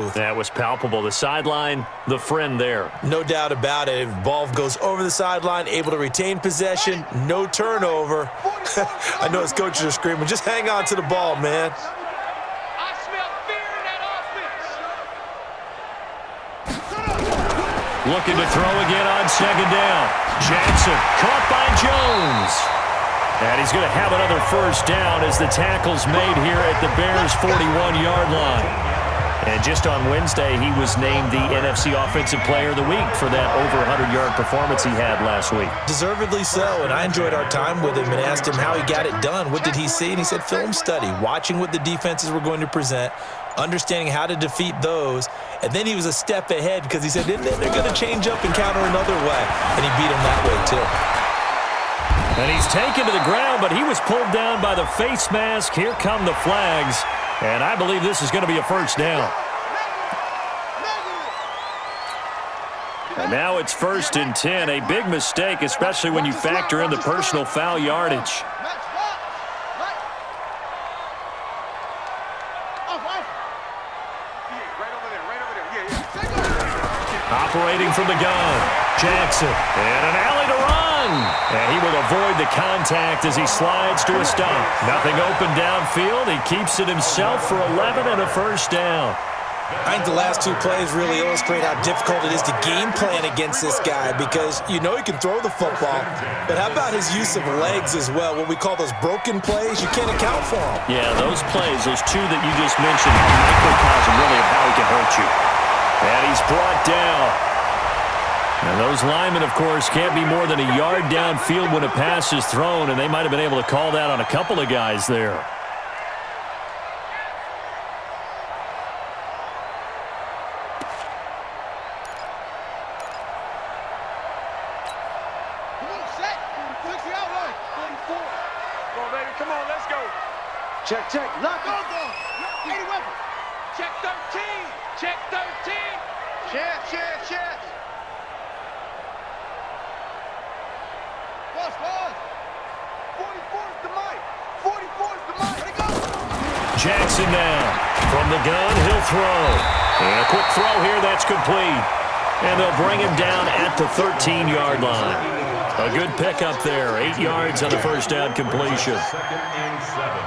That was palpable. The sideline, the friend there. No doubt about it. If ball goes over the sideline, able to retain possession, no turnover. I know his coaches are screaming, just hang on to the ball, man. I smell fear in that offense. Looking to throw again on second down. Jackson caught by Jones. And he's going to have another first down as the tackle's made here at the Bears' 41-yard line. And just on Wednesday, he was named the NFC Offensive Player of the Week for that over 100-yard performance he had last week. Deservedly so, and I enjoyed our time with him and asked him how he got it done. What did he see? And he said film study, watching what the defenses were going to present, understanding how to defeat those. And then he was a step ahead because he said, then they're going to change up and counter another way. And he beat him that way, too. And he's taken to the ground, but he was pulled down by the face mask. Here come the flags. And I believe this is going to be a first down. And now it's 1st and 10. A big mistake, especially when you factor in the personal foul yardage. Operating from the gun, Jackson, and an alley to run. And he will avoid the contact as he slides to a stop. Nothing open downfield. He keeps it himself for 11 and a first down. I think the last two plays really illustrate how difficult it is to game plan against this guy because you know he can throw the football, but how about his use of legs as well, what we call those broken plays? You can't account for them. Yeah, those plays, those two that you just mentioned, are microcosm really of how he can hurt you. And he's brought down. And those linemen, of course, can't be more than a yard downfield when a pass is thrown, and they might have been able to call that on a couple of guys there. Check, check. Lock on. 80 weapons. Check 13. Check 13. Check. Pause. 44's the mic. 44's the mic. Let it go. Jackson now. From the gun, he'll throw. And a quick throw here, that's complete. And they'll bring him down at the 13-yard line. A good pickup there. 8 yards on the first down completion. 2nd and 7.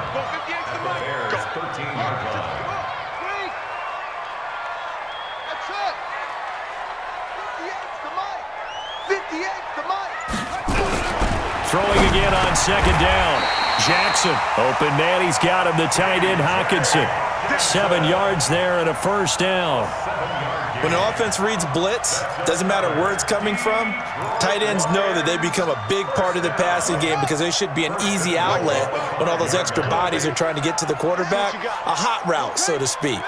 Bears 13-yard line. That's it. 58's the mic. Throwing again on second down. Jackson, open man, he's got him. The tight end, Hockenson. 7 yards there and a first down. When an offense reads blitz, doesn't matter where it's coming from, tight ends know that they become a big part of the passing game because they should be an easy outlet when all those extra bodies are trying to get to the quarterback. A hot route, so to speak.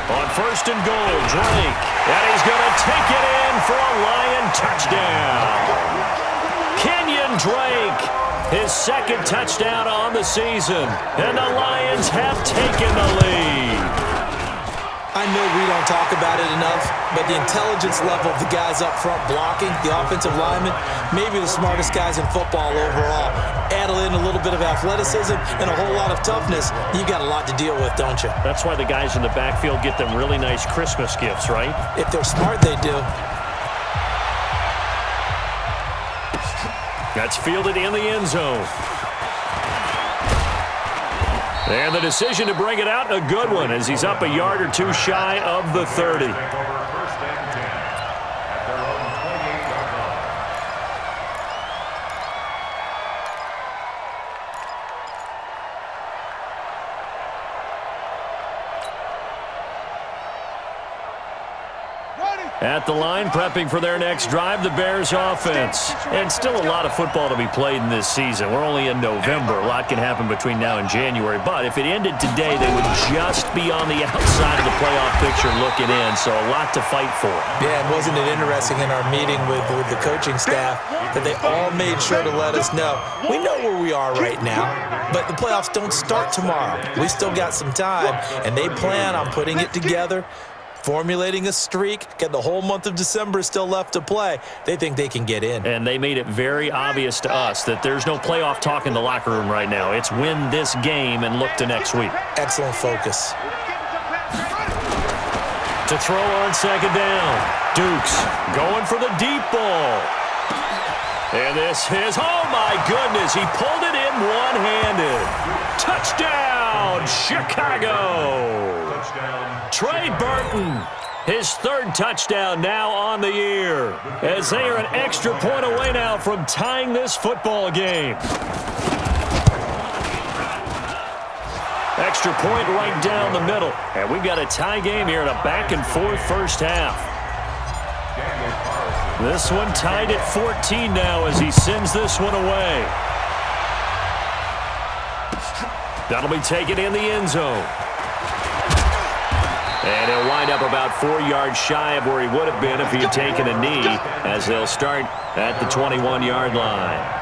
On 1st and goal, Drake. And he's going to take it in for a Lion touchdown. Kenyon Drake. His 2nd touchdown on the season, and the Lions have taken the lead. I know we don't talk about it enough, but the intelligence level of the guys up front blocking, the offensive linemen, maybe the smartest guys in football overall. Add in a little bit of athleticism and a whole lot of toughness, you got a lot to deal with, don't you? That's why the guys in the backfield get them really nice Christmas gifts, right? If they're smart, they do. That's fielded in the end zone. And the decision to bring it out, a good one, as he's up a yard or two shy of the 30. At the line, prepping for their next drive, the Bears offense. And still a lot of football to be played in this season. We're only in November. A lot can happen between now and January. But if it ended today, they would just be on the outside of the playoff picture looking in. So a lot to fight for. Yeah, and wasn't it interesting in our meeting with the coaching staff that they all made sure to let us know, we know where we are right now, but the playoffs don't start tomorrow. We still got some time, and they plan on putting it together formulating a streak, get the whole month of December still left to play. They think they can get in. And they made it very obvious to us that there's no playoff talk in the locker room right now. It's win this game and look to next week. Excellent focus. To throw on second down. Dukes going for the deep ball. And this is, oh my goodness, he pulled it in one-handed. Touchdown, Chicago. Touchdown. Trey Burton, his third touchdown now on the year, as they are an extra point away now from tying this football game. Extra point right down the middle. And we've got a tie game here in a back-and-forth first half. This one tied at 14 now as he sends this one away. That'll be taken in the end zone. And he'll wind up about 4 yards shy of where he would have been if he had taken a knee, as they'll start at the 21-yard line.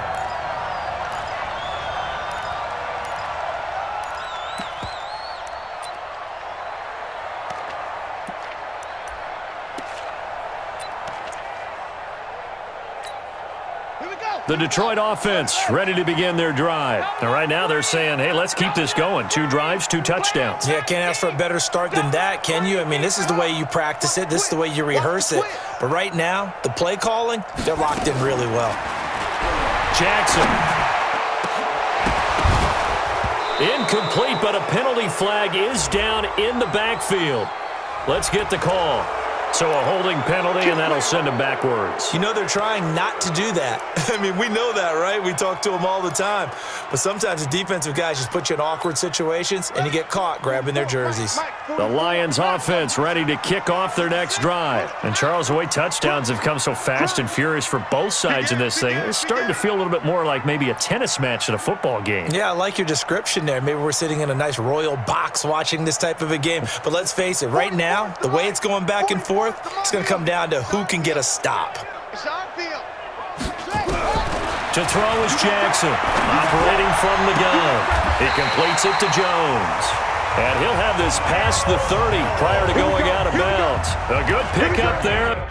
The Detroit offense ready to begin their drive. And right now they're saying, hey, let's keep this going. 2 drives, 2 touchdowns. Yeah, can't ask for a better start than that, can you? I mean, this is the way you practice it. This is the way you rehearse it. But right now, the play calling, they're locked in really well. Jackson. Incomplete, but a penalty flag is down in the backfield. Let's get the call. So a holding penalty, and that'll send him backwards. You know they're trying not to do that. I mean, we know that, right? We talk to them all the time. But sometimes the defensive guys just put you in awkward situations, and you get caught grabbing their jerseys. The Lions offense ready to kick off their next drive. And Charles, the way touchdowns have come so fast and furious for both sides in this thing, it's starting to feel a little bit more like maybe a tennis match at a football game. Yeah, I like your description there. Maybe we're sitting in a nice royal box watching this type of a game. But let's face it, right now, the way it's going back and forth, it's going to come down to who can get a stop. To throw is Jackson, operating from the gun. He completes it to Jones. And he'll have this past the 30 prior to going out of bounds. A good pickup there.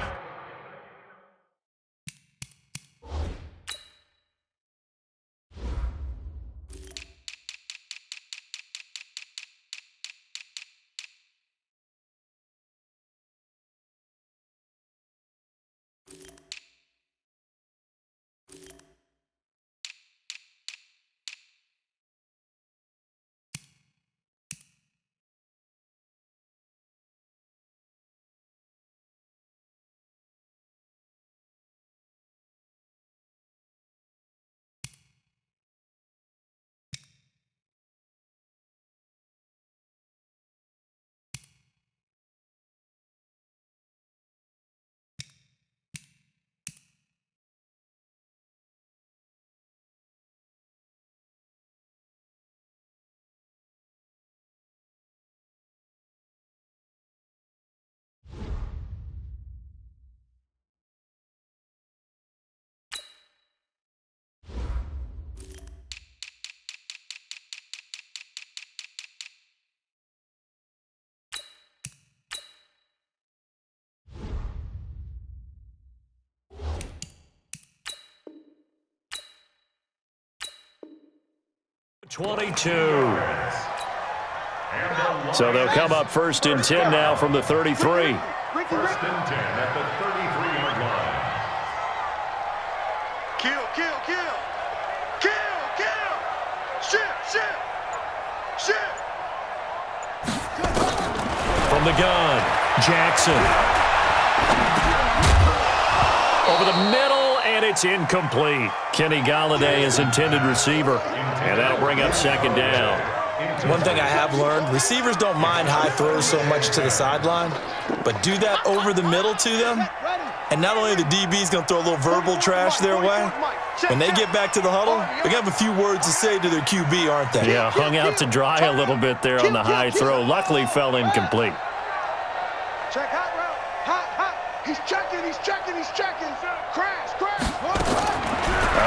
.22. So they'll come up first and 10 now from the 33. First and 10 at the 33-yard line. Kill, kill, kill. Kill, kill. Shit. From the gun, Jackson. Over the middle, and it's incomplete. Kenny Golladay is intended receiver, and that'll bring up second down. One thing I have learned, receivers don't mind high throws so much to the sideline, but do that over the middle to them, and not only the DB's going to throw a little verbal trash their way, when they get back to the huddle, they're going to have a few words to say to their QB, aren't they? Yeah, hung out to dry a little bit there on the high throw. Luckily, fell incomplete. Check hot route. Hot. He's checking. Crash.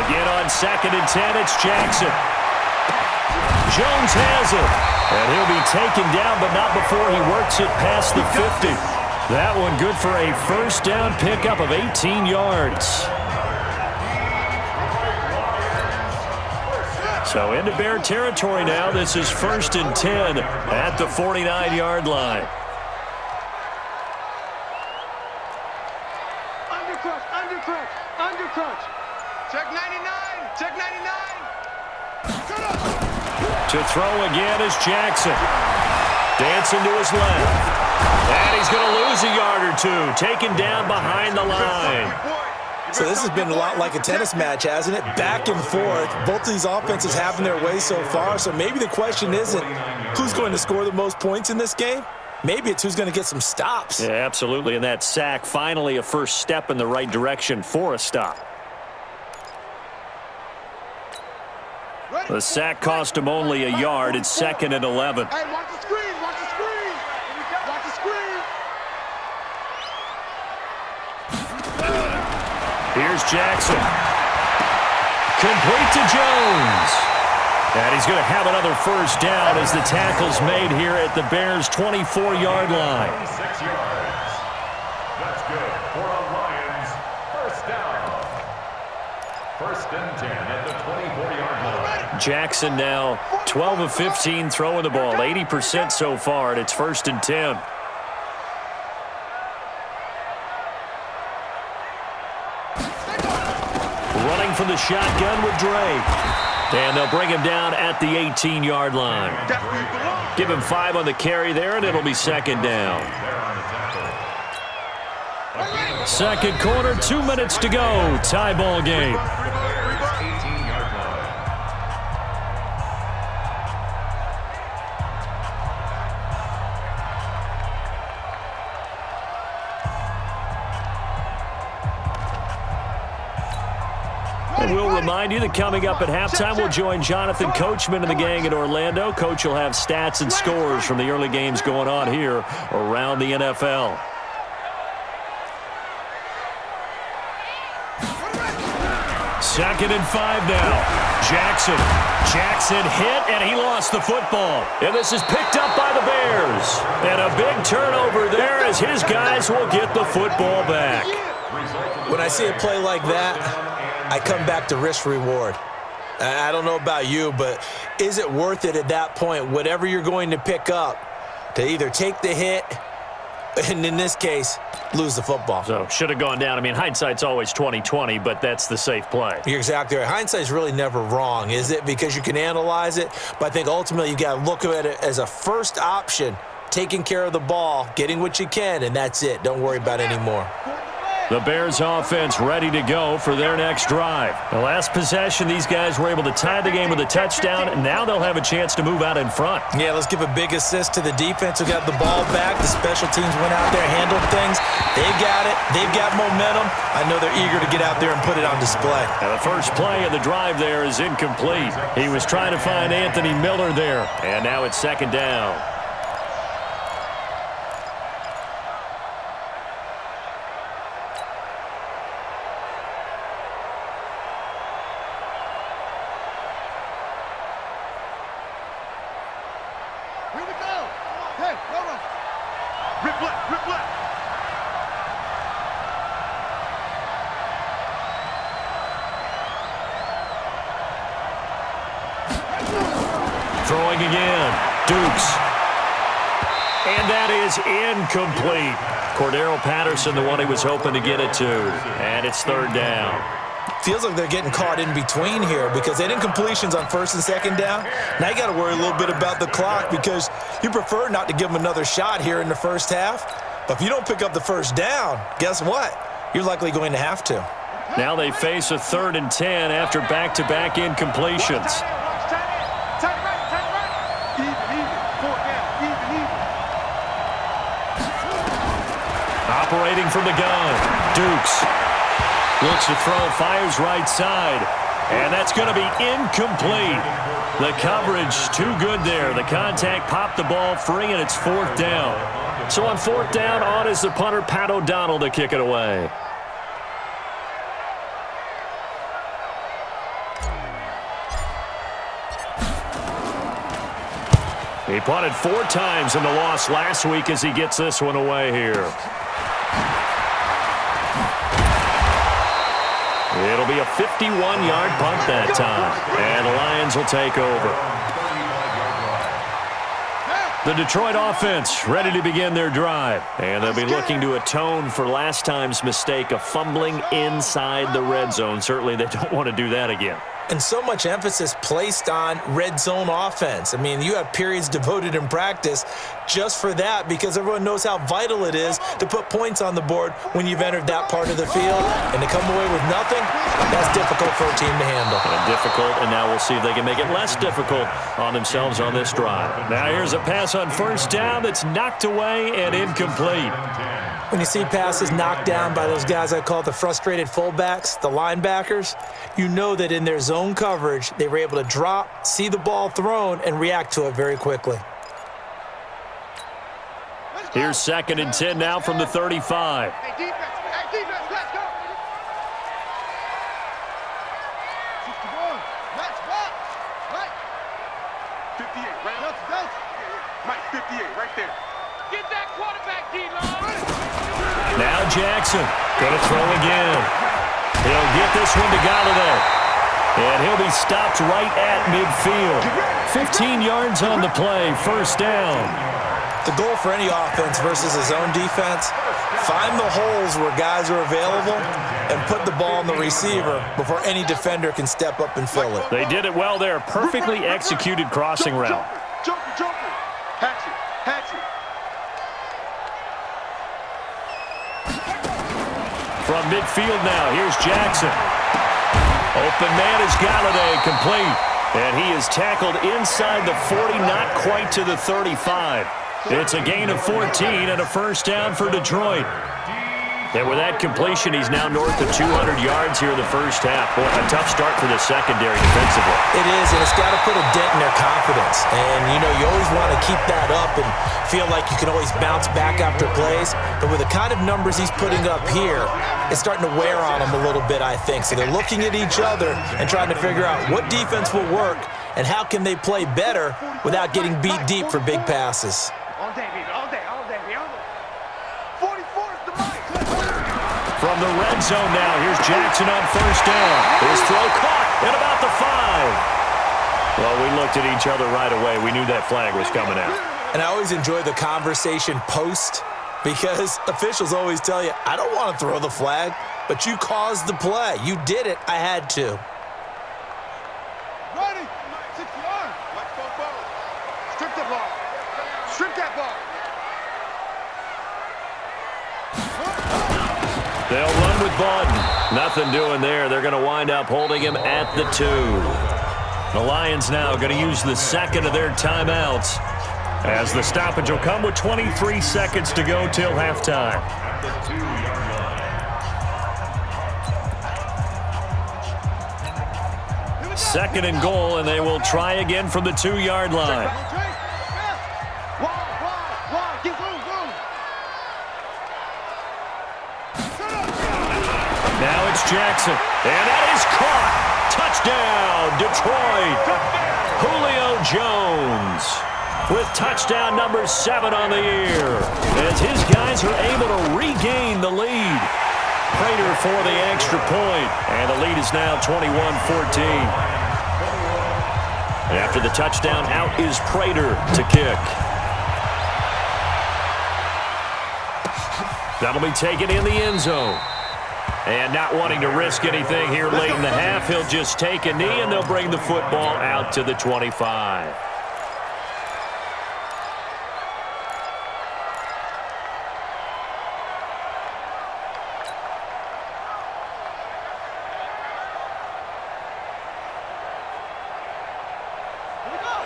Again on second and 10, it's Jackson. Jones has it. And he'll be taken down, but not before he works it past the 50. That one good for a first down pickup of 18 yards. So into Bear territory now. This is 1st and 10 at the 49-yard line. Undercrunch, undercrunch, undercrunch. Check 99, check 99. To throw again is Jackson. Dancing to his left. And he's going to lose a yard or two. Taken down behind the line. So this has been a lot like a tennis match, hasn't it? Back and forth. Both of these offenses having their way so far. So maybe the question isn't who's going to score the most points in this game. Maybe it's who's going to get some stops. Yeah, absolutely. And that sack, finally a first step in the right direction for a stop. The sack cost him only a yard. It's 2nd and 11. Hey, watch the screen, watch the screen. Watch the screen. Here's Jackson. Complete to Jones. And he's going to have another first down as the tackle's made here at the Bears' 24-yard line. 6 yards. That's good for a Lions first down. 1st and 10 at the 24-yard line. Jackson now 12 of 15 throwing the ball, 80% so far, and it's 1st and 10. Running from the shotgun with Drake. And they'll bring him down at the 18-yard line. Give him 5 on the carry there, and it'll be 2nd down. Second quarter, 2 minutes to go. Tie ball game. And we'll remind you that coming up at halftime, we'll join Jonathan Coachman and the gang in Orlando. Coach will have stats and scores from the early games going on here around the NFL. Second and 5 now. Jackson hit, and he lost the football. And this is picked up by the Bears. And a big turnover there as his guys will get the football back. When I see a play like that, I come back to risk-reward. I don't know about you, but is it worth it at that point, whatever you're going to pick up, to either take the hit and, in this case, lose the football? So, should have gone down. I mean, hindsight's always 20/20, but that's the safe play. You're exactly right. Hindsight's really never wrong, is it? Because you can analyze it, but I think ultimately you got to look at it as a first option, taking care of the ball, getting what you can, and that's it. Don't worry about it anymore. The Bears offense ready to go for their next drive. The last possession, these guys were able to tie the game with a touchdown, and now they'll have a chance to move out in front. Yeah, let's give a big assist to the defense who got the ball back. The special teams went out there, handled things. They've got it. They've got momentum. I know they're eager to get out there and put it on display. Now the first play of the drive there is incomplete. He was trying to find Anthony Miller there, and now it's 2nd down. Here we go. Hey, go on. Rip left, rip left. Throwing again. Dukes. And that is incomplete. Cordero Patterson, the one he was hoping to get it to. And it's 3rd down. Feels like they're getting caught in between here because they didn't completions on 1st and 2nd down. Now you got to worry a little bit about the clock because you prefer not to give them another shot here in the first half. But if you don't pick up the first down, guess what? You're likely going to have to. Now they face a 3rd and 10 after back-to-back incompletions. Turn right. Even. 4th down, even. Operating from the gun. Dukes. Looks to throw, fires right side. And that's going to be incomplete. The coverage too good there. The contact popped the ball free, and it's 4th down. So on 4th down, on is the punter, Pat O'Donnell, to kick it away. He punted 4 times in the loss last week as he gets this one away here. It'll be a 51-yard punt that time, and the Lions will take over. The Detroit offense ready to begin their drive, and they'll be looking to atone for last time's mistake of fumbling inside the red zone. Certainly they don't want to do that again. And so much emphasis placed on red zone offense. I mean, you have periods devoted in practice just for that because everyone knows how vital it is to put points on the board when you've entered that part of the field. And to come away with nothing, that's difficult for a team to handle. Difficult, and now we'll see if they can make it less difficult on themselves on this drive. Now here's a pass on first down that's knocked away and incomplete. When you see passes knocked down by those guys I call the frustrated fullbacks, the linebackers, you know that in their zone coverage, they were able to drop, see the ball thrown, and react to it very quickly. Here's 2nd and 10 now from the 35. Hey, defense, let's go. 61, let's rock. Right. 58, right up. Mike, 58, right there. Get that quarterback, D-line. Now Jackson, going to throw again. He'll get this one to Galladay. And he'll be stopped right at midfield. 15 yards on the play, first down. The goal for any offense versus a zone defense, find the holes where guys are available and put the ball on the receiver before any defender can step up and fill it. They did it well there. Perfectly executed crossing route. Jumper. Hatch it. From midfield now, here's Jackson. Open man is Galladay, complete. And he is tackled inside the 40, not quite to the 35. It's a gain of 14 and a first down for Detroit. And with that completion, he's now north of 200 yards here in the first half. Boy, a tough start for the secondary defensively. It is, and it's got to put a dent in their confidence. And, you know, you always want to keep that up and feel like you can always bounce back after plays. But with the kind of numbers he's putting up here, it's starting to wear on them a little bit, I think. So they're looking at each other and trying to figure out what defense will work and how can they play better without getting beat deep for big passes. All day, baby. 44 is the mic. From the red zone now, here's Jackson on first down. His throw caught at about the 5. Well, we looked at each other right away. We knew that flag was coming out. And I always enjoy the conversation post because officials always tell you, I don't want to throw the flag, but you caused the play. You did it. I had to. Ready. 61. Let's go forward. Strip the ball. Strip that ball. They'll run with Bawden. Nothing doing there. They're going to wind up holding him at the 2. The Lions now going to use the second of their timeouts as the stoppage will come with 23 seconds to go till halftime. Second and goal, and they will try again from the 2-yard line. Now it's Jackson, and that is caught. Touchdown, Detroit. Julio Jones with touchdown number 7 on the year as his guys are able to regain the lead. Prater for the extra point, and the lead is now 21-14. After the touchdown, out is Prater to kick. That'll be taken in the end zone. And not wanting to risk anything here late in the half, he'll just take a knee, and they'll bring the football out to the 25.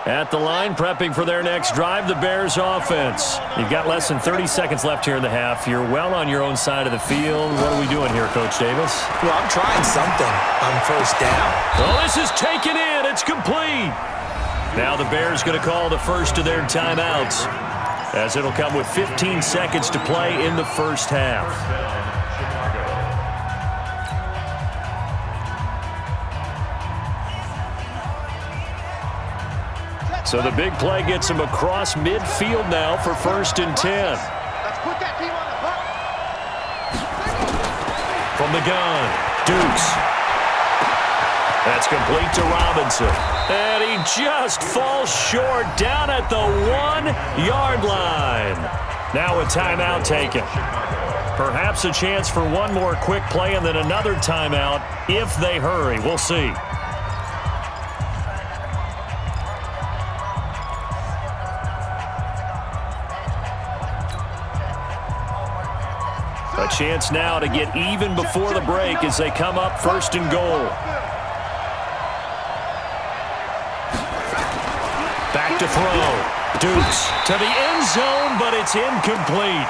At the line, prepping for their next drive, the Bears offense. You've got less than 30 seconds left here in the half. You're well on your own side of the field. What are we doing here, Coach Davis? Well, I'm trying something on first down. Oh, this is taken in. It's complete. Now the Bears going to call the first of their timeouts as it'll come with 15 seconds to play in the first half. So the big play gets him across midfield now for 1st and 10. Let's put that team on the hook. From the gun, Dukes. That's complete to Robinson. And he just falls short down at the 1-yard line. Now a timeout taken. Perhaps a chance for one more quick play and then another timeout if they hurry. We'll see. A chance now to get even before the break as they come up 1st and goal. Back to throw. Dukes to the end zone, but it's incomplete.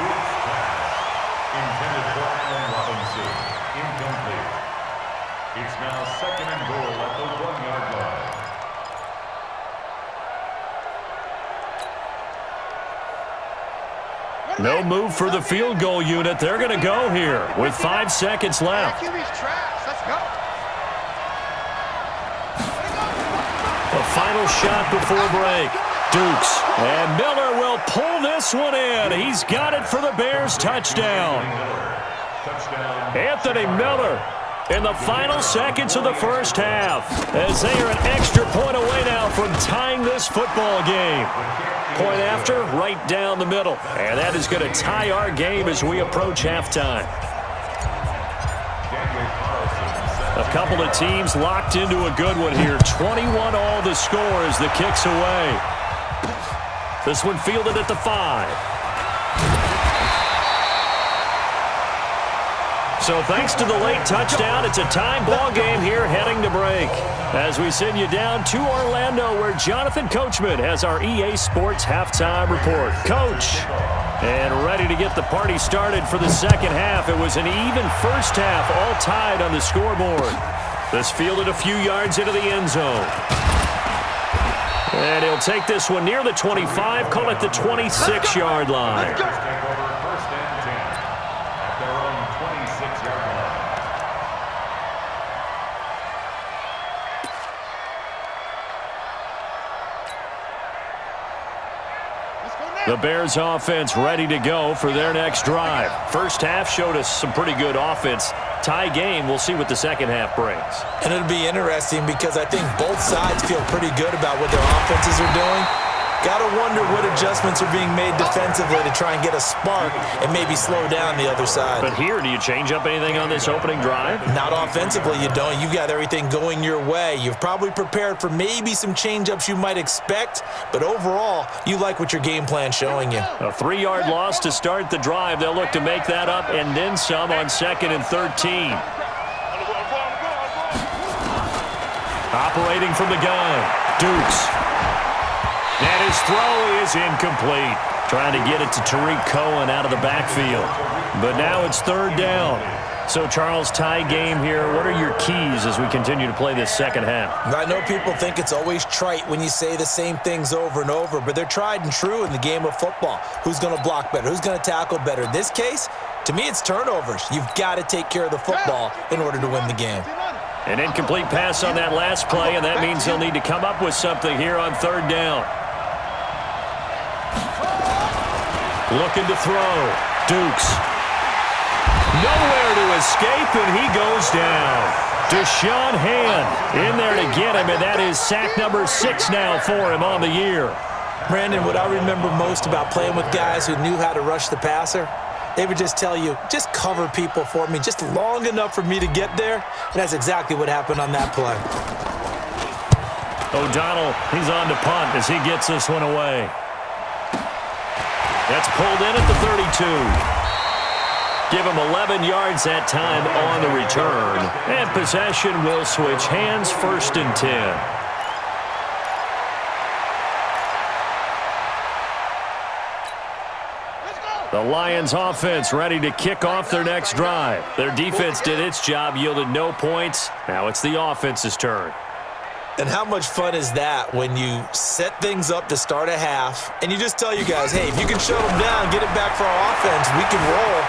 Intended for Allen Robinson. Incomplete. It's now 2nd and goal at the 1-yard line. No move for the field goal unit. They're going to go here with 5 seconds left. QB's trash. Let's go. The final shot before break. Dukes. And Miller will pull this one in. He's got it for the Bears touchdown. Anthony Miller in the final seconds of the first half as they are an extra point away now from tying this football game. Point after, right down the middle. And that is going to tie our game as we approach halftime. A couple of teams locked into a good one here. 21 all the score as the kick's away. This one fielded at the 5. So thanks to the late touchdown, it's a tie ball game here heading to break. As we send you down to Orlando where Jonathan Coachman has our EA Sports halftime report. Coach, and ready to get the party started for the second half. It was an even first half, all tied on the scoreboard. This fielded a few yards into the end zone. And he'll take this one near the 25, call it the 26-yard line. Take over 1st and 10 at their own 26-yard line. The Bears offense ready to go for their next drive. First half showed us some pretty good offense. Tie game, we'll see what the second half brings. And it'll be interesting because I think both sides feel pretty good about what their offenses are doing. Got to wonder what adjustments are being made defensively to try and get a spark and maybe slow down the other side. But here, do you change up anything on this opening drive? Not offensively, you don't. You've got everything going your way. You've probably prepared for maybe some change-ups you might expect, but overall, you like what your game plan's showing you. A 3-yard loss to start the drive. They'll look to make that up and then some on 2nd and 13. Operating from the gun, Dukes. And his throw is incomplete. Trying to get it to Tariq Cohen out of the backfield. But now it's 3rd down. So, Charles, tie game here. What are your keys as we continue to play this second half? I know people think it's always trite when you say the same things over and over, but they're tried and true in the game of football. Who's going to block better? Who's going to tackle better? In this case, to me, it's turnovers. You've got to take care of the football in order to win the game. An incomplete pass on that last play, and that means they'll need to come up with something here on 3rd down. Looking to throw. Dukes. Nowhere to escape, and he goes down. Deshaun Hand in there to get him, and that is sack number 6 now for him on the year. Brandon, what I remember most about playing with guys who knew how to rush the passer, they would just tell you, just cover people for me, just long enough for me to get there, and that's exactly what happened on that play. O'Donnell, he's on to punt as he gets this one away. That's pulled in at the 32. Give him 11 yards that time on the return. And possession will switch hands, 1st and 10. The Lions offense ready to kick off their next drive. Their defense did its job, yielded no points. Now it's the offense's turn. And how much fun is that when you set things up to start a half and you just tell you guys, hey, if you can shut them down, get it back for our offense, we can roll.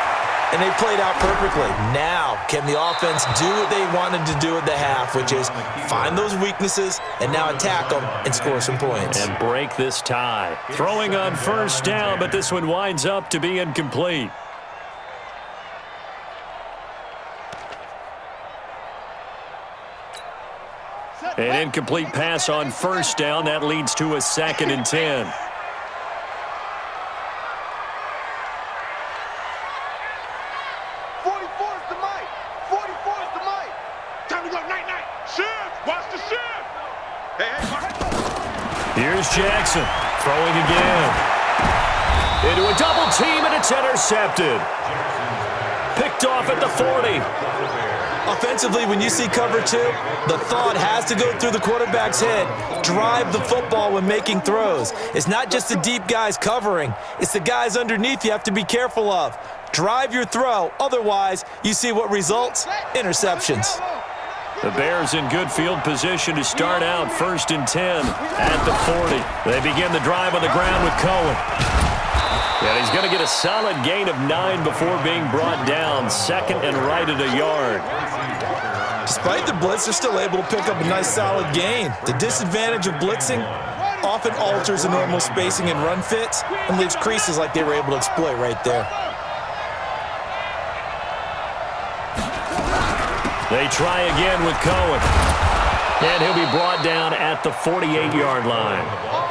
and they played out perfectly. Now, can the offense do what they wanted to do at the half, which is find those weaknesses and now attack them and score some points. And break this tie. Throwing on first down, but this one winds up to be incomplete. An incomplete pass on first down. That leads to a 2nd and 10. 44's the mic. 44's the mic. Time to go night-night. Shift. Watch the shift. Hey. Here's Jackson throwing again. Into a double team, and it's intercepted. Picked off at the 40. Offensively, when you see cover 2, the thought has to go through the quarterback's head. Drive the football when making throws. It's not just the deep guys covering. It's the guys underneath you have to be careful of. Drive your throw. Otherwise, you see what results? Interceptions. The Bears in good field position to start out 1st and 10 at the 40. They begin the drive on the ground with Cohen. And he's going to get a solid gain of 9 before being brought down. 2nd and right at a yard. Despite the blitz, they're still able to pick up a nice solid gain. The disadvantage of blitzing often alters the normal spacing and run fits and leaves creases like they were able to exploit right there. They try again with Cohen. And he'll be brought down at the 48-yard line.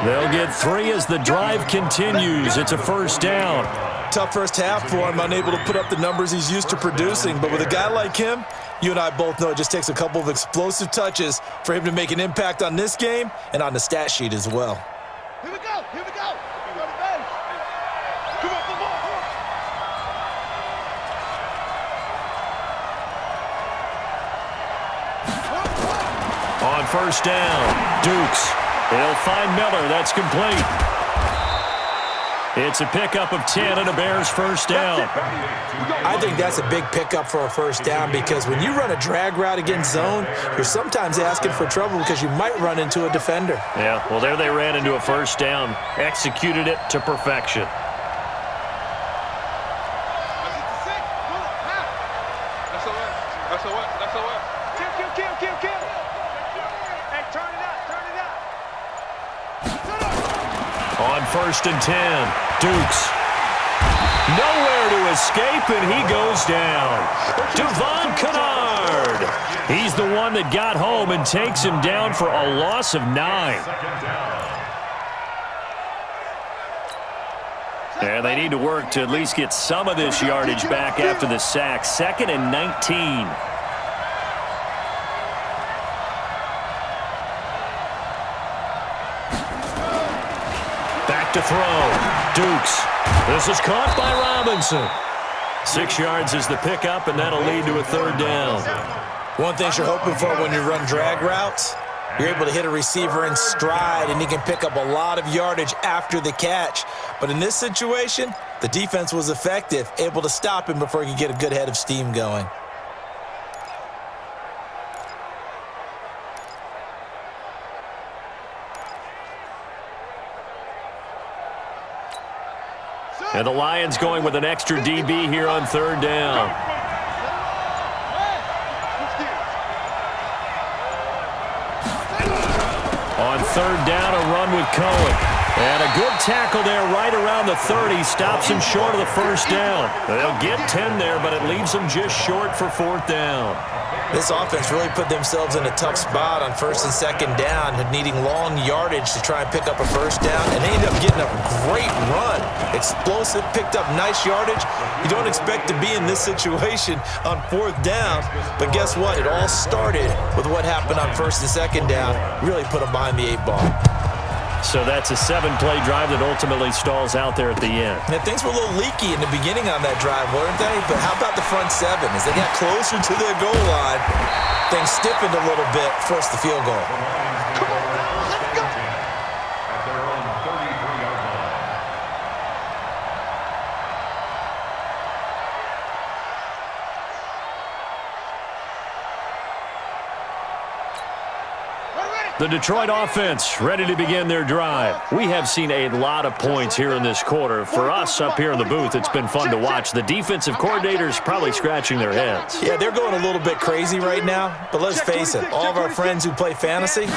They'll get 3 as the drive continues. It's a 1st down. Tough first half for him, unable to put up the numbers he's used to producing. But with a guy like him, you and I both know it just takes a couple of explosive touches for him to make an impact on this game and on the stat sheet as well. Here we go. Here we go. Come on, come on, come on. On 1st down, Dukes. He'll find Miller. That's complete. It's a pickup of 10 and a Bears 1st down. I think that's a big pickup for a 1st down because when you run a drag route against zone, you're sometimes asking for trouble because you might run into a defender. Yeah, well, there they ran into a 1st down. Executed it to perfection. On 1st and 10, Dukes. Nowhere to escape, and he goes down. Devon Kennard. He's the one that got home and takes him down for a loss of 9. And they need to work to at least get some of this yardage back after the sack. 2nd and 19. To throw. Dukes. This is caught by Robinson. 6 yards is the pickup, and that'll lead to a 3rd down. One thing you're hoping for when you run drag routes, you're able to hit a receiver in stride, and he can pick up a lot of yardage after the catch. But in this situation, the defense was effective, able to stop him before he could get a good head of steam going. And the Lions going with an extra DB here on 3rd down. On 3rd down, a run with Cohen. And a good tackle there right around the 30. Stops him short of the 1st down. They'll get 10 there, but it leaves them just short for 4th down. This offense really put themselves in a tough spot on 1st and 2nd down, needing long yardage to try and pick up a 1st down, and they ended up getting a great run. Explosive, picked up nice yardage. You don't expect to be in this situation on 4th down, but guess what? It all started with what happened on 1st and 2nd down. Really put them behind the 8 ball. So that's a 7-play drive that ultimately stalls out there at the end. And things were a little leaky in the beginning on that drive, weren't they? But how about the front 7? As they got closer to their goal line, things stiffened a little bit, forced the field goal. Come on, let's go. At their own 33-yard line. We're ready. The Detroit offense ready to begin their drive. We have seen a lot of points here in this quarter. For us up here in the booth, it's been fun to watch. The defensive coordinators probably scratching their heads. Yeah, they're going a little bit crazy right now, but let's face it, all of our friends who play fantasy,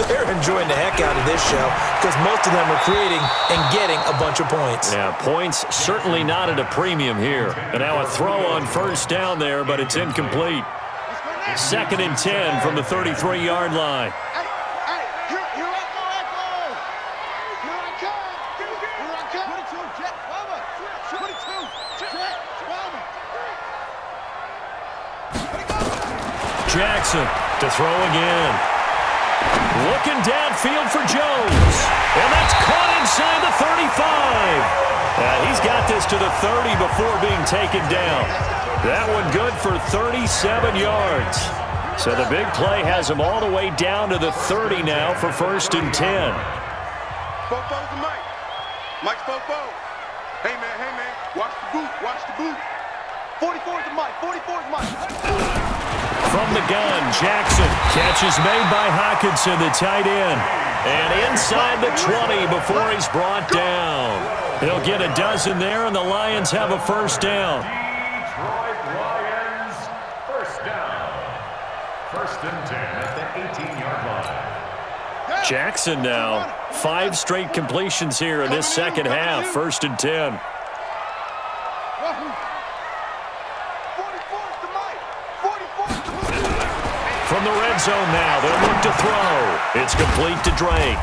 they're enjoying the heck out of this show because most of them are creating and getting a bunch of points. Yeah, points certainly not at a premium here. And now a throw on first down there, but it's incomplete. 2nd and 10 from the 33-yard line. Jackson to throw again. Looking downfield for Jones. And that's caught inside the 35. He's got this to the 30 before being taken down. That one good for 37 yards. So the big play has him all the way down to the 30 now for 1st and 10. Fofo's the Mike. Mike's Fofo. Hey, man. Watch the boot. Watch the boot. 44's the Mike. 44's Mike. From the gun, Jackson. Catch is made by Hockenson, the tight end. And inside the 20 before he's brought down. He'll get a dozen there, and the Lions have a first down. Detroit Lions, first down. 1st and 10 at the 18-yard line. Jackson now. 5 straight completions here in this second half. 1st and 10. From the red zone now, they'll look to throw. It's complete to Drake.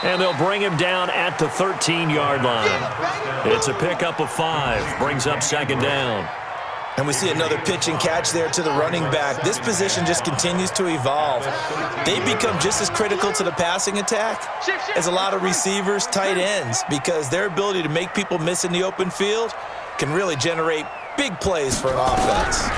And they'll bring him down at the 13-yard line. It's a pickup of 5. Brings up 2nd down. And we see another pitch and catch there to the running back. This position just continues to evolve. They become just as critical to the passing attack as a lot of receivers, tight ends, because their ability to make people miss in the open field can really generate big plays for an offense.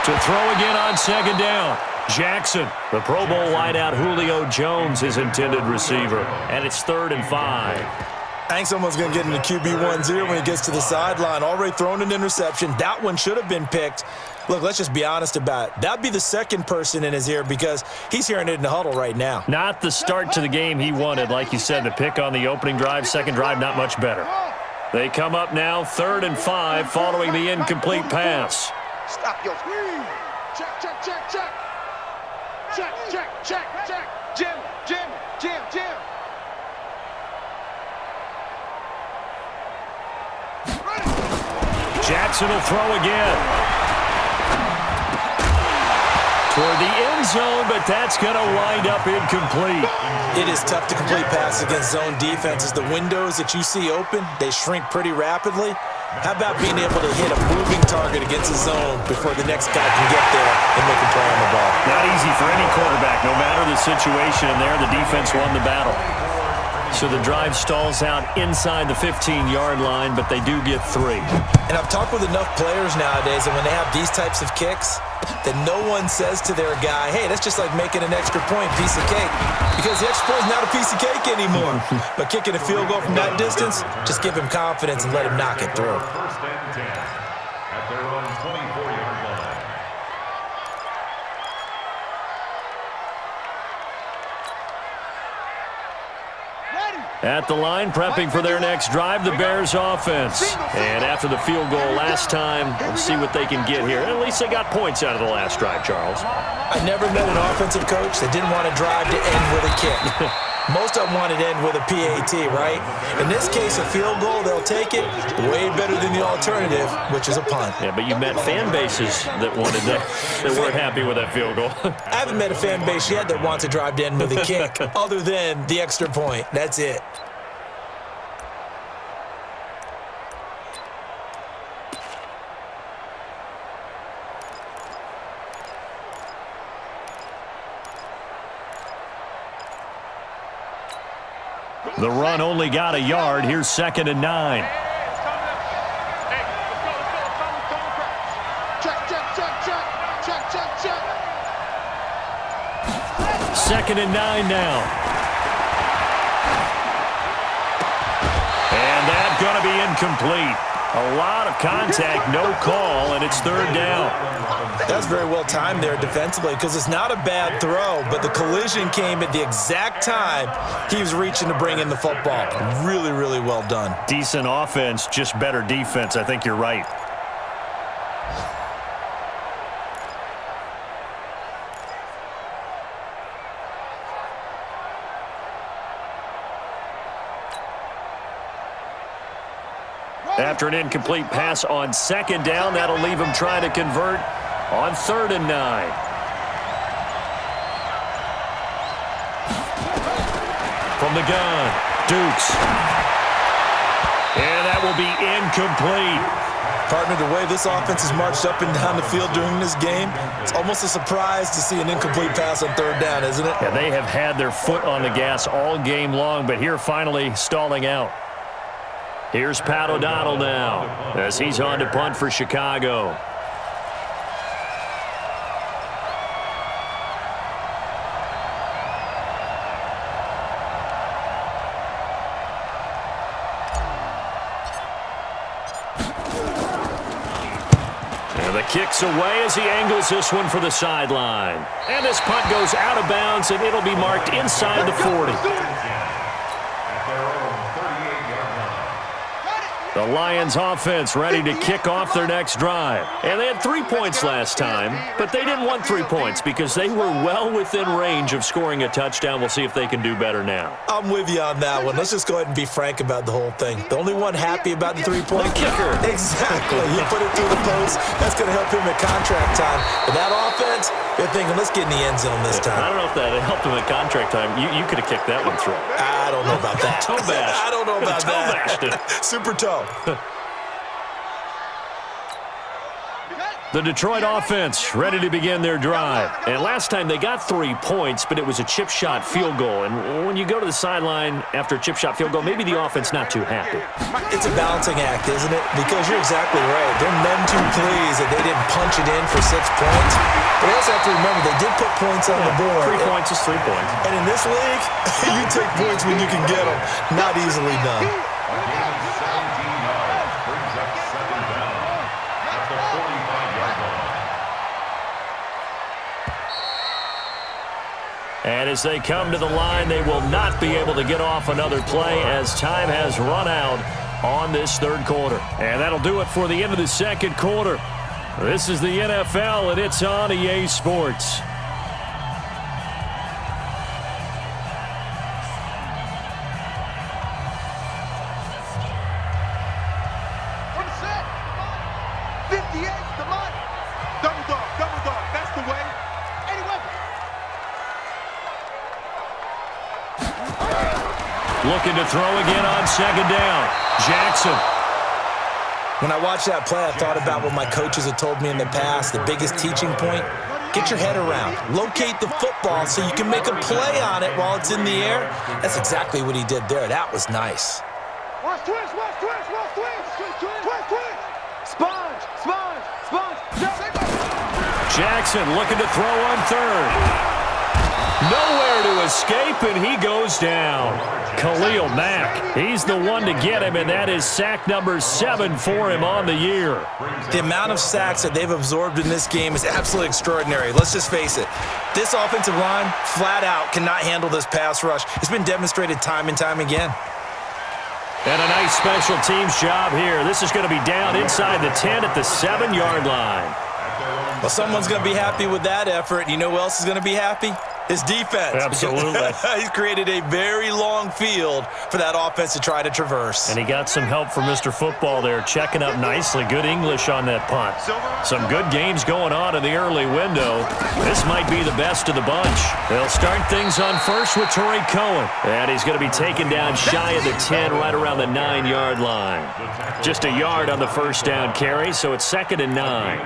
To throw again on 2nd down. Jackson, the Pro Bowl wideout Julio Jones, his intended receiver. And it's 3rd and 5. I think someone's going to get into QB1-0 when he gets to the sideline. Already thrown an interception. That one should have been picked. Look, let's just be honest about it. That'd be the second person in his ear because he's hearing it in the huddle right now. Not the start to the game he wanted. Like you said, the pick on the opening drive, second drive, not much better. They come up now 3rd and 5 following the incomplete pass. Stop your screen. Check. Jim. Jackson will throw again. Toward the end zone, but that's going to wind up incomplete. It is tough to complete passes against zone defenses. The windows that you see open, they shrink pretty rapidly. How about being able to hit a moving target against a zone before the next guy can get there and make a play on the ball? Not easy for any quarterback, no matter the situation. And there, the defense won the battle. So the drive stalls out inside the 15-yard line, but they do get 3. And I've talked with enough players nowadays, and when they have these types of kicks, that no one says to their guy, hey, that's just like making an extra point piece of cake. Because the extra point is not a piece of cake anymore. But kicking a field goal from that distance, just give him confidence and let him knock it through. 1st and 10 at their own 24-yard line. At the line, prepping for their next drive, the Bears offense. And after the field goal last time, we'll see what they can get here. At least they got points out of the last drive, Charles. I never met an offensive coach that didn't want to drive to end with a kick. Most of them want to end with a PAT, right? In this case, a field goal, they'll take it way better than the alternative, which is a punt. Yeah, but you met fan bases that wanted that weren't happy with that field goal. I haven't met a fan base yet that wants to drive to end with a kick, other than the extra point. That's it. The run only got a yard. Here's 2nd and 9. Second and 9 now. And that's going to be incomplete. A lot of contact, no call, and it's third down. That's very well timed there defensively because it's not a bad throw, but the collision came at the exact time he was reaching to bring in the football. Really, really well done. Decent offense, just better defense. I think you're right. After an incomplete pass on second down, that'll leave him trying to convert on 3rd and 9. From the gun, Dukes. And that will be incomplete. Partner, the way this offense has marched up and down the field during this game, it's almost a surprise to see an incomplete pass on 3rd down, isn't it? Yeah, they have had their foot on the gas all game long, but here finally stalling out. Here's Pat O'Donnell now as he's on to punt for Chicago. And the kick's away as he angles this one for the sideline. And this punt goes out of bounds, and it'll be marked inside the 40. The Lions offense ready to kick off their next drive. And they had 3 points last time, but they didn't want 3 points because they were well within range of scoring a touchdown. We'll see if they can do better now. I'm with you on that one. Let's just go ahead and be frank about the whole thing. The only one happy about the 3-point kicker. Exactly. You put it through the post. That's going to help him at contract time. But that offense, they're thinking, let's get in the end zone this time. I don't know if that helped him at contract time. You could have kicked that one through. I don't know about that. Toe bash. I don't know about toe that. Bashed it. Super toe. The Detroit offense ready to begin their drive. And last time they got 3 points, but it was a chip shot field goal. And when you go to the sideline after a chip shot field goal, maybe the offense not too happy. It's a balancing act, isn't it? Because you're exactly right. They're none too pleased that they didn't punch it in for 6 points. But you also have to remember they did put points on the board. 3 points is 3 points. And in this league, you take points when you can get them. Not easily done. And as they come to the line, they will not be able to get off another play as time has run out on this 3rd quarter. And that'll do it for the end of the 2nd quarter. This is the NFL, and it's on EA Sports. Looking to throw again on 2nd down. Jackson. When I watched that play, I thought about what my coaches had told me in the past. The biggest teaching point, get your head around. Locate the football so you can make a play on it while it's in the air. That's exactly what he did there. That was nice. Watch twist, watch twist, watch twist. Twist, twist. Sponge, sponge, sponge. Jackson looking to throw on 3rd. Nowhere to escape, and he goes down. Khalil Mack, he's the one to get him, and that is sack number 7 for him on the year. The amount of sacks that they've absorbed in this game is absolutely extraordinary. Let's just face it. This offensive line, flat out, cannot handle this pass rush. It's been demonstrated time and time again. And a nice special teams job here. This is going to be down inside the 10 at the 7-yard line. Well, someone's going to be happy with that effort. You know who else is going to be happy? His defense. Absolutely. He's created a very long field for that offense to try to traverse. And he got some help from Mr. Football there, checking up nicely. Good English on that punt. Some good games going on in the early window. This might be the best of the bunch. They'll start things on first with Torrey Cohen. And he's going to be taken down shy of the 10, right around the 9-yard line. Just a yard on the first down carry, so it's 2nd and 9.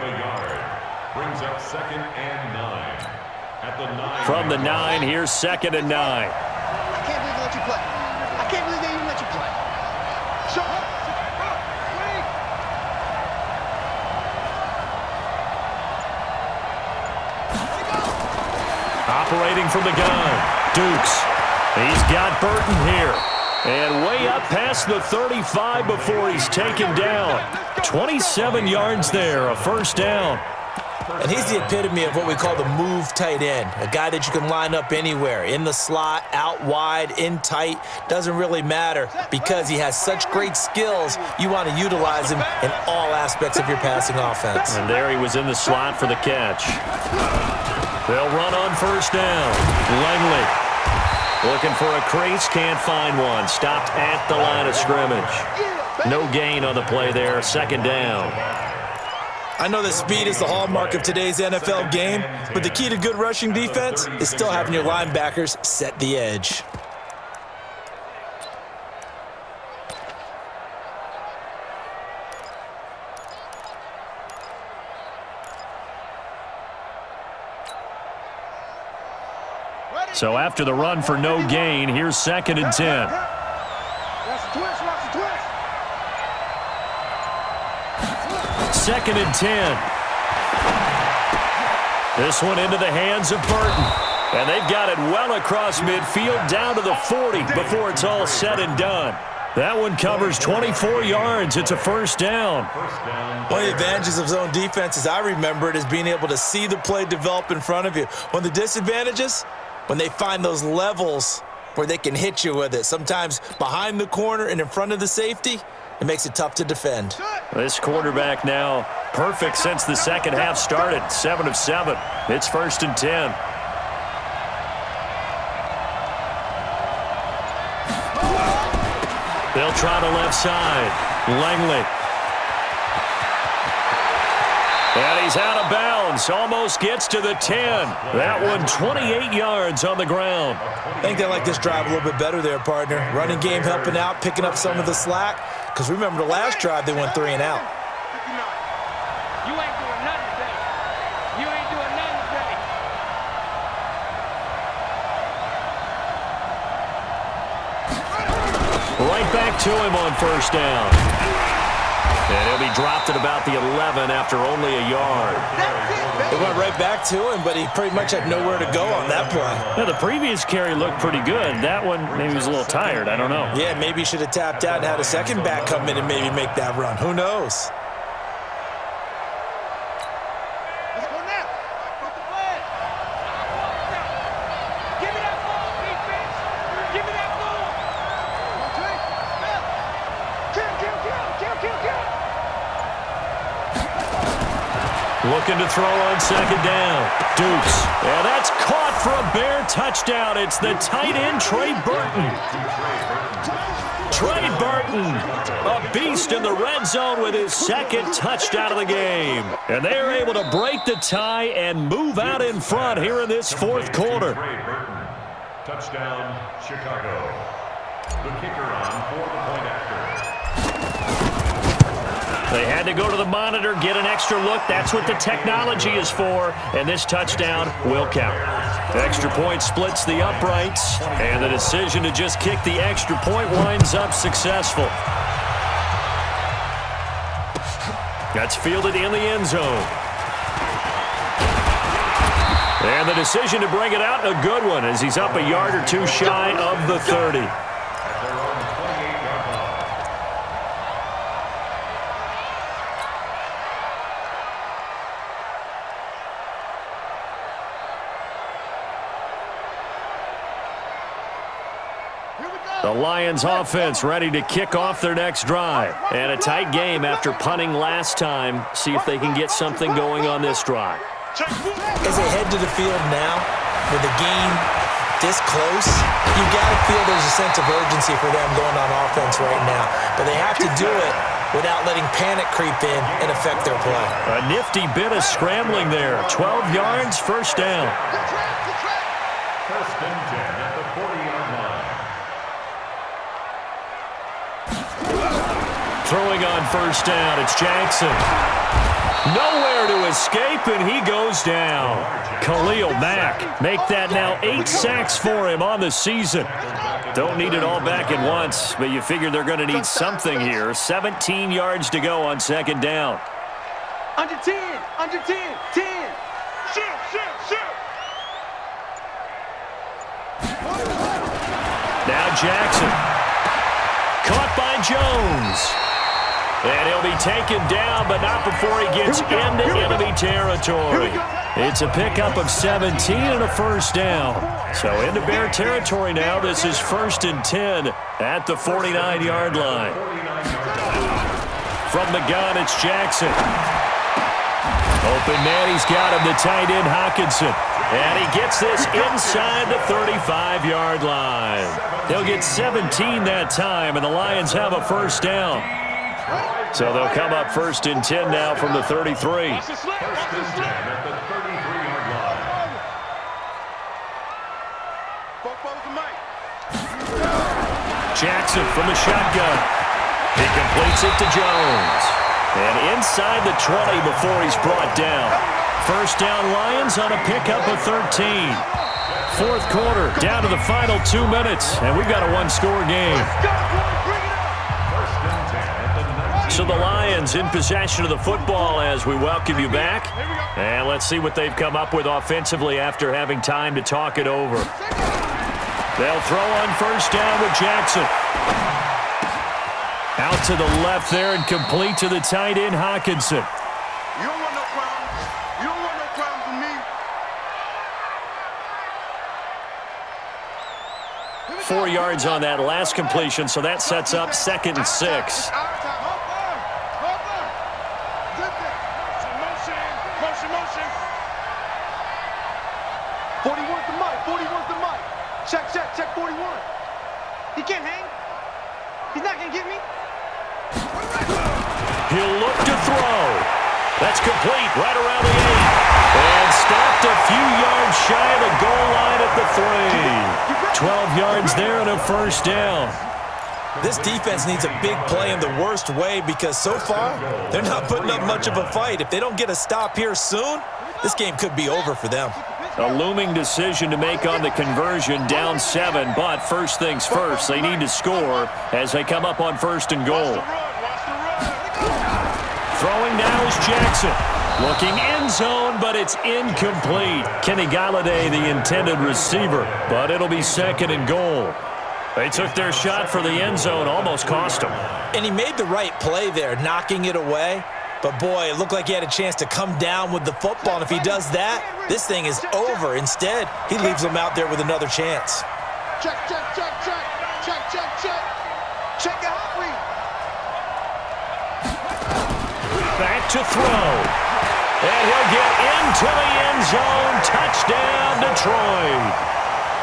Brings up 2nd and 9. At the 9. From the 9, here's 2nd and 9. I can't believe they let you play. I can't believe they even let you play. Operating from the gun, Dukes. He's got Burton here. And way up past the 35 before he's taken down. 27 yards there, a first down. And he's the epitome of what we call the move tight end, a guy that you can line up anywhere, in the slot, out wide, in tight, doesn't really matter because he has such great skills. You want to utilize him in all aspects of your passing offense. And there he was in the slot for the catch. They'll run on first down. Langley looking for a crease, can't find one. Stopped at the line of scrimmage. No gain on the play there, second down. I know that speed is the hallmark of today's NFL game, but the key to good rushing defense is still having your linebackers set the edge. So after the run for no gain, here's 2nd and 10. Watch the twist, watch the twist. 2nd and 10. This one into the hands of Burton. And they've got it well across midfield down to the 40 before it's all said and done. That one covers 24 yards. It's a first down. One of the advantages of zone defense, as I remember it, is being able to see the play develop in front of you. One of the disadvantages, when they find those levels where they can hit you with it, sometimes behind the corner and in front of the safety, it makes it tough to defend. This quarterback now perfect since the second half started. 7 of 7. It's 1st and 10. They'll try the left side. Langley. And he's out of bounds. Almost gets to the 10. That one 28 yards on the ground. I think they like this drive a little bit better there, partner. Running game helping out, picking up some of the slack. Because remember the last drive, they went 3 and out. You ain't doing nothing today. You ain't doing nothing today. Right back to him on first down. And he'll be dropped at about the 11 after only a yard. They went right back to him, but he pretty much had nowhere to go on that play. Yeah, the previous carry looked pretty good. That one, maybe he was a little tired. I don't know. Yeah, maybe he should have tapped out and had a second back come in and maybe make that run. Who knows? Let's go now. Put the flag. Give me that ball, defense. Give me that ball. Kill. Looking to throw on second down. Dukes. And that's caught for a Bear touchdown. It's the tight end, Trey Burton. Trey Burton, a beast in the red zone with his second touchdown of the game. And they are able to break the tie and move out in front here in this fourth quarter. Touchdown, Chicago. The kicker on for the point after. They had to go to the monitor, get an extra look. That's what the technology is for. And this touchdown will count. The extra point splits the uprights. And the decision to just kick the extra point winds up successful. That's fielded in the end zone. And the decision to bring it out, a good one, as he's up a yard or two shy of the 30. The Lions offense ready to kick off their next drive. And a tight game after punting last time. See if they can get something going on this drive. As they head to the field now, with the game this close, you got to feel there's a sense of urgency for them going on offense right now. But they have to do it without letting panic creep in and affect their play. A nifty bit of scrambling there. 12 yards, first down. First and 10 at the 40-yard line. Throwing on first down, it's Jackson. Nowhere to escape, and he goes down. Khalil Mack, make that now 8 sacks for him on the season. Don't need it all back at once, but you figure they're going to need something here. 17 yards to go on second down. Under 10, under 10, 10. Shoot. Now Jackson. Caught by Jones. And he'll be taken down, but not before he gets into enemy territory. It's a pickup of 17 and a first down. So into Bear territory now. This is 1st and 10 at the 49-yard line. From the gun, it's Jackson. Open man, he's got him, the tight end Hawkinson. And he gets this inside the 35-yard line. They'll get 17 that time, and the Lions have a first down. So they'll come up 1st and 10 now from the 33. 1st and 10 at the 33-yard line. Jackson from the shotgun. He completes it to Jones. And inside the 20 before he's brought down. First down Lions on a pickup of 13. Fourth quarter, down to the final 2 minutes, and we've got a one-score game. So the Lions in possession of the football as we welcome you back. And let's see what they've come up with offensively after having time to talk it over. They'll throw on first down with Jackson. Out to the left there and complete to the tight end Hawkinson. You don't want no problems. You don't want no problems with me. 4 yards on that last completion, so that sets up 2nd and 6. Motion. 41's the mic. 41's the mic. Check 41. He can't hang. He's not going to get me. He'll look to throw. That's complete right around the 8. And stopped a few yards shy of the goal line at the 3. 12 yards there and a first down. This defense needs a big play in the worst way because so far, they're not putting up much of a fight. If they don't get a stop here soon, this game could be over for them. A looming decision to make on the conversion, down 7, but first things first, they need to score as they come up on 1st and goal. Throwing now is Jackson. Looking end zone, but it's incomplete. Kenny Galladay, the intended receiver, but it'll be 2nd and goal. They took their shot for the end zone, almost cost them. And he made the right play there, knocking it away. But, boy, it looked like he had a chance to come down with the football. And if he does that, this thing is over. Instead, he leaves them out there with another chance. Check. Check it out, please. Back to throw. And he'll get into the end zone. Touchdown, Detroit.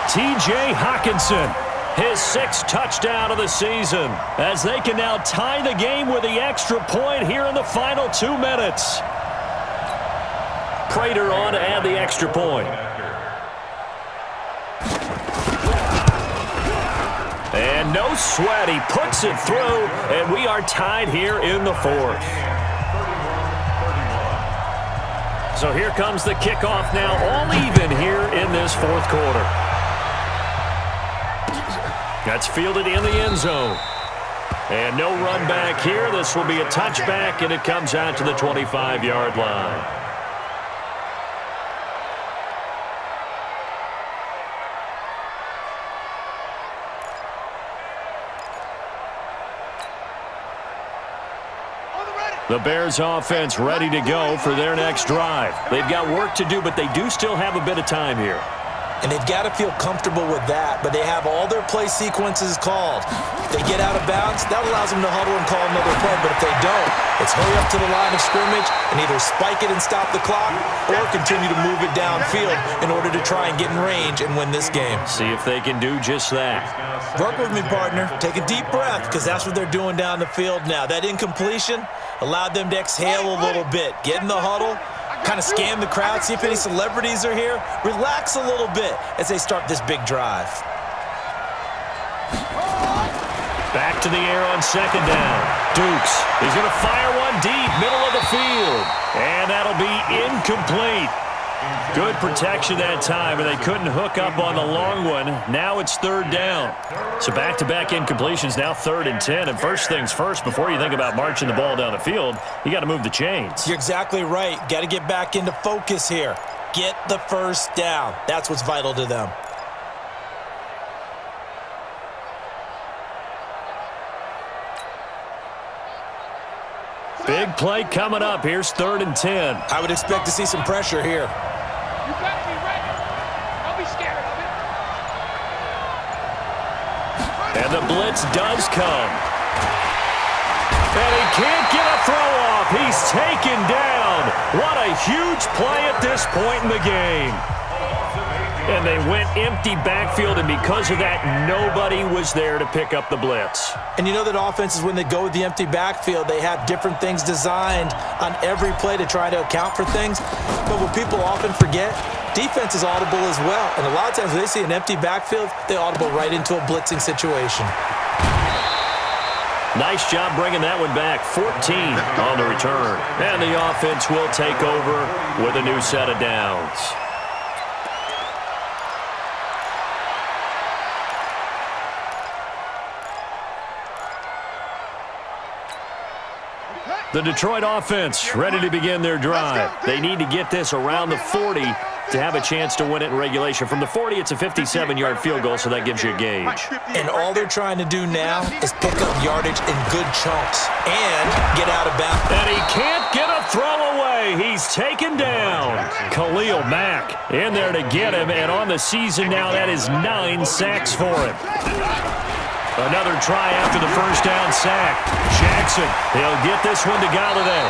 T.J. Hawkinson. His 6th touchdown of the season as they can now tie the game with the extra point here in the final 2 minutes. Prater on to add the extra point. And no sweat. He puts it through, and we are tied here in the 4th. So here comes the kickoff now, all even here in this 4th quarter. That's fielded in the end zone. And no run back here. This will be a touchback, and it comes out to the 25-yard line. The Bears offense ready to go for their next drive. They've got work to do, but they do still have a bit of time here. And they've got to feel comfortable with that, but they have all their play sequences called. If they get out of bounds, that allows them to huddle and call another play, but if they don't, it's hurry up to the line of scrimmage and either spike it and stop the clock or continue to move it downfield in order to try and get in range and win this game. See if they can do just that. Work with me, partner. Take a deep breath because that's what they're doing down the field now. That incompletion allowed them to exhale a little bit, get in the huddle, kind of scan the crowd, see if any celebrities are here. Relax a little bit as they start this big drive. Back to the air on 2nd down. Dukes is going to fire one deep, middle of the field. And that'll be incomplete. Good protection that time, and they couldn't hook up on the long one. Now it's 3rd down. So back-to-back incompletions, now 3rd and 10. And first things first, before you think about marching the ball down the field, you got to move the chains. You're exactly right. Got to get back into focus here. Get the first down. That's what's vital to them. Big play coming up. Here's 3rd and 10. I would expect to see some pressure here. You better be ready. Don't be scared of it. And the blitz does come. And he can't get a throw off. He's taken down. What a huge play at this point in the game. And they went empty backfield, and because of that, nobody was there to pick up the blitz. And you know that offenses, when they go with the empty backfield, they have different things designed on every play to try to account for things. But what people often forget, defense is audible as well. And a lot of times when they see an empty backfield, they audible right into a blitzing situation. Nice job bringing that one back. 14 on the return. And the offense will take over with a new set of downs. The Detroit offense ready to begin their drive. They need to get this around the 40 to have a chance to win it in regulation. From the 40, it's a 57-yard field goal, so that gives you a gauge. And all they're trying to do now is pick up yardage in good chunks and get out of bounds. And he can't get a throw away. He's taken down. Khalil Mack in there to get him, and on the season now, that is 9 sacks for him. Another try after the first down sack. Jackson, he'll get this one to Galladay.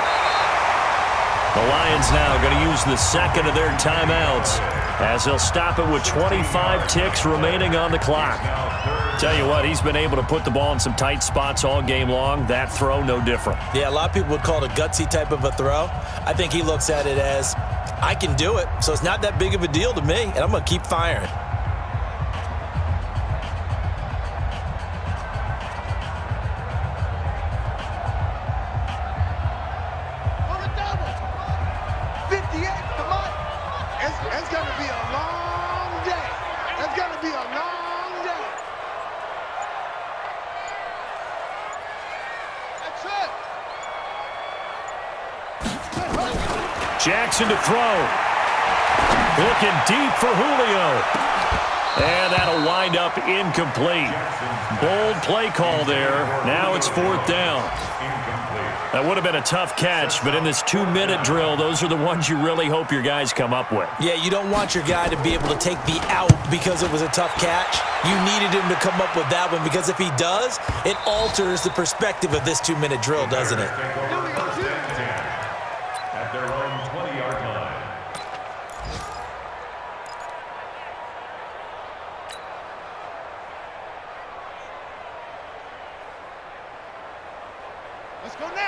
The Lions now going to use the second of their timeouts as they'll stop it with 25 ticks remaining on the clock. Tell you what, he's been able to put the ball in some tight spots all game long. That throw, no different. Yeah, a lot of people would call it a gutsy type of a throw. I think he looks at it as, I can do it, so it's not that big of a deal to me, and I'm going to keep firing. It's going to be a long day. It's going to be a long day. That's it. Jackson to throw. Looking deep for Julio. And that'll wind up incomplete. Bold play call there. Now it's 4th down. That would have been a tough catch, but in this 2-minute drill, those are the ones you really hope your guys come up with. Yeah, you don't want your guy to be able to take the out because it was a tough catch. You needed him to come up with that one because if he does, it alters the perspective of this 2-minute drill, doesn't it? At their own 20-yard line.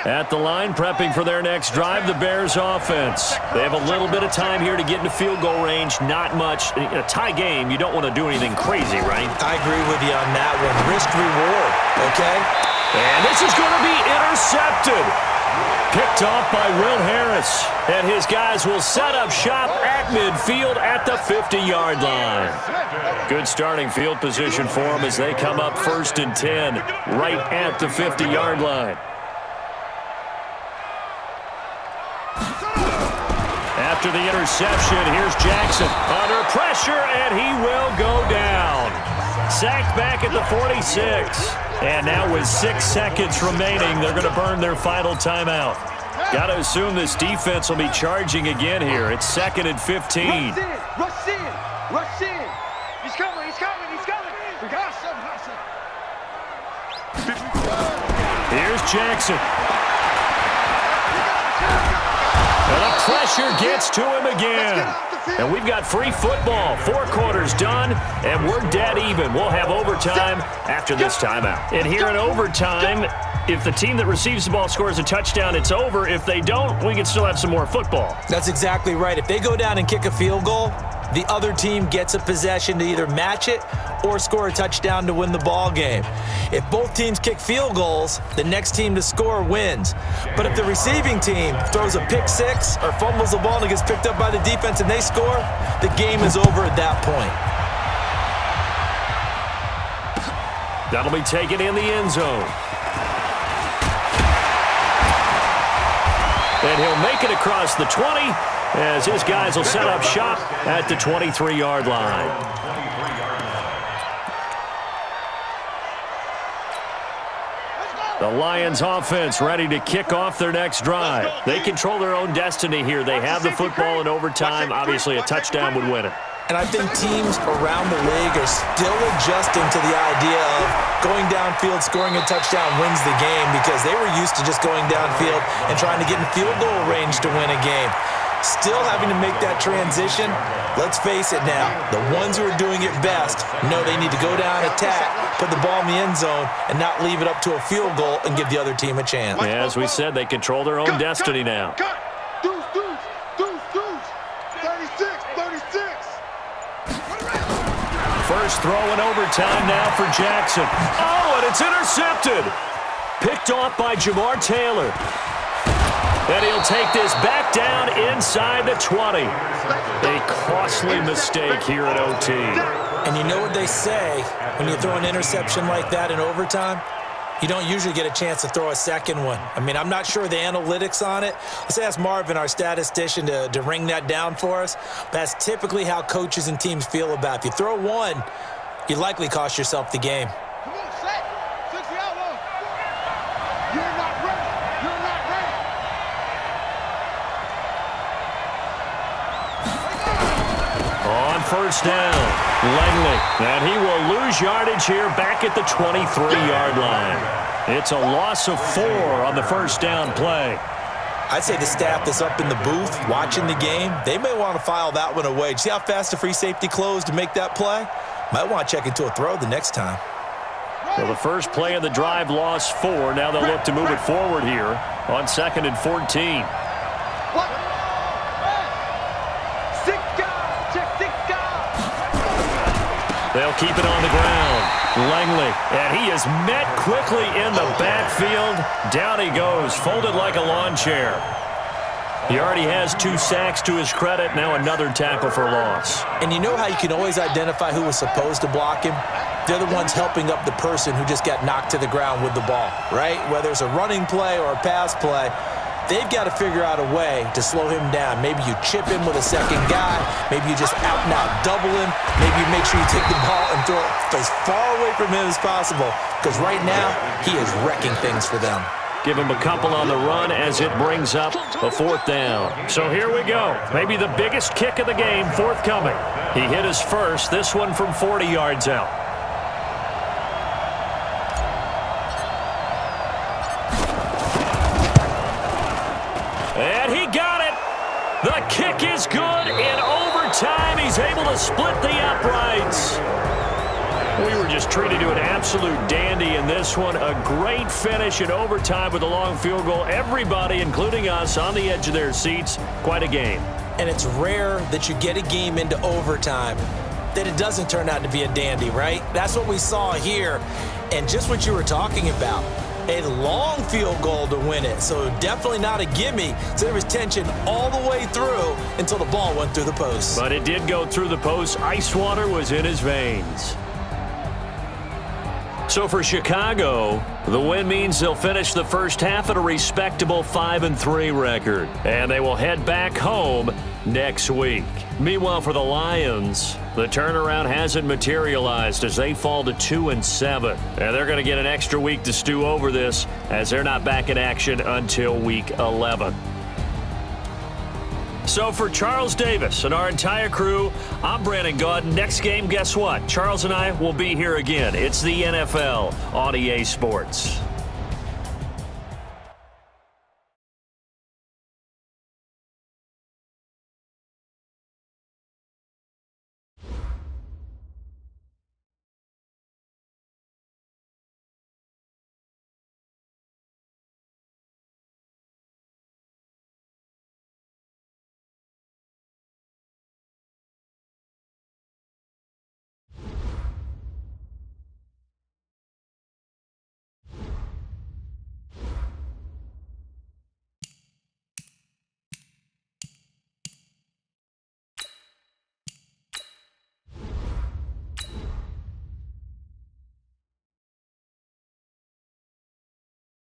At the line, prepping for their next drive, the Bears offense. They have a little bit of time here to get into field goal range. Not much. In a tie game, you don't want to do anything crazy, right? I agree with you on that one. Risk reward, okay? And this is going to be intercepted. Picked off by Will Harris. And his guys will set up shop at midfield at the 50-yard line. Good starting field position for them as they come up 1st and 10 right at the 50-yard line. After the interception, here's Jackson under pressure, and he will go down. Sacked back at the 46. And now with 6 seconds remaining, they're going to burn their final timeout. Got to assume this defense will be charging again here. It's 2nd and 15. Rush in, rush in, rush in. He's coming, he's coming, he's coming. We got some. Here's Jackson. And the pressure gets to him again. And we've got free football. 4 quarters done, and we're dead even. We'll have overtime after this timeout. And here in overtime, if the team that receives the ball scores a touchdown, it's over. If they don't, we can still have some more football. That's exactly right. If they go down and kick a field goal, the other team gets a possession to either match it or score a touchdown to win the ball game. If both teams kick field goals, the next team to score wins. But if the receiving team throws a pick 6 or fumbles the ball and it gets picked up by the defense and they score, the game is over at that point. That'll be taken in the end zone. And he'll make it across the 20 as his guys will set up shop at the 23-yard line. The Lions offense ready to kick off their next drive. They control their own destiny here. They have the football in overtime. Obviously, a touchdown would win it. And I think teams around the league are still adjusting to the idea of going downfield, scoring a touchdown wins the game, because they were used to just going downfield and trying to get in field goal range to win a game. Still having to make that transition. Let's face it now, the ones who are doing it best know they need to go down, attack, put the ball in the end zone, and not leave it up to a field goal and give the other team a chance. Yeah, as we said, they control their own destiny now. Cut. Deuce, deuce, deuce, deuce. 36, 36. First throw in overtime now for Jackson. Oh, and it's intercepted. Picked off by Jamar Taylor. And he'll take this back down inside the 20. A costly mistake here at OT. And you know what they say, when you throw an interception like that in overtime, you don't usually get a chance to throw a second one. I mean, I'm not sure the analytics on it. Let's ask Marvin, our statistician, to ring that down for us. That's typically how coaches and teams feel about it. If you throw one, you likely cost yourself the game. Come on, set. 60 out low. You're not ready. You're not ready. On first down, Langley. And he will lose yardage here back at the 23-yard line. It's a loss of 4 on the first down play. I'd say the staff that's up in the booth watching the game, they may want to file that one away. See how fast the free safety closed to make that play? Might want to check into a throw the next time. Well, the first play of the drive lost 4. Now they'll look to move it forward here on 2nd and 14. They'll keep it on the ground. Langley, and he is met quickly in the backfield. Down he goes, folded like a lawn chair. He already has 2 sacks to his credit. Now another tackle for loss. And you know how you can always identify who was supposed to block him? They're the ones helping up the person who just got knocked to the ground with the ball, right? Whether it's a running play or a pass play, they've got to figure out a way to slow him down. Maybe you chip him with a second guy. Maybe you just out and out double him. Maybe you make sure you take the ball and throw it as far away from him as possible, because right now he is wrecking things for them. Give him a couple on the run as it brings up a 4th down. So here we go. Maybe the biggest kick of the game forthcoming. He hit his first, this one from 40 yards out. And he got it. The kick is good. In overtime, he's able to split the uprights. We were just treated to an absolute dandy in this one. A great finish in overtime with a long field goal. Everybody, including us, on the edge of their seats. Quite a game. And it's rare that you get a game into overtime that it doesn't turn out to be a dandy, right? That's what we saw here. And just what you were talking about, a long field goal to win it. So definitely not a gimme. So there was tension all the way through until the ball went through the post. But it did go through the post. Ice water was in his veins. So for Chicago, the win means they'll finish the first half at a respectable 5-3 record. And they will head back home next week. Meanwhile, for the Lions, the turnaround hasn't materialized as they fall to 2-7. And they're going to get an extra week to stew over this as they're not back in action until week 11. So for Charles Davis and our entire crew, I'm Brandon Gaudin. Next game, guess what? Charles and I will be here again. It's the NFL on EA Sports.